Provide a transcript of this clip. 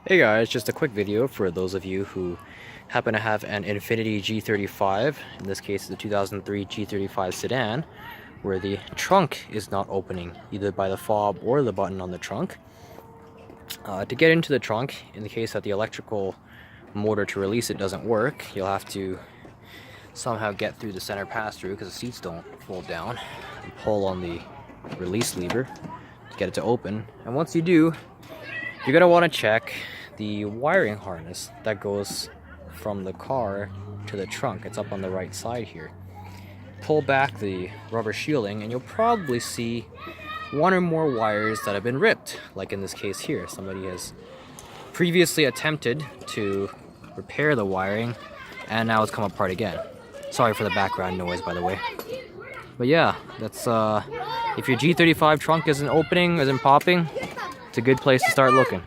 Hey guys, just a quick video for those of you who happen to have an Infiniti G35, in this case the 2003 G35 sedan, where the trunk is not opening, either by the fob or the button on the trunk. To get into the trunk, in the case that the electrical motor to release it doesn't work, you'll have to somehow get through the center pass-through because the seats don't fold down, and pull on the release lever to get it to open. And once you do, you're going to want to check the wiring harness that goes from the car to the trunk. It's up on the right side here. Pull back the rubber shielding and you'll probably see one or more wires that have been ripped, like in this case here. Somebody has previously attempted to repair the wiring and now it's come apart again. Sorry for the background noise, by the way. But yeah, that's if your G35 trunk isn't opening, isn't popping, it's a good place to start looking.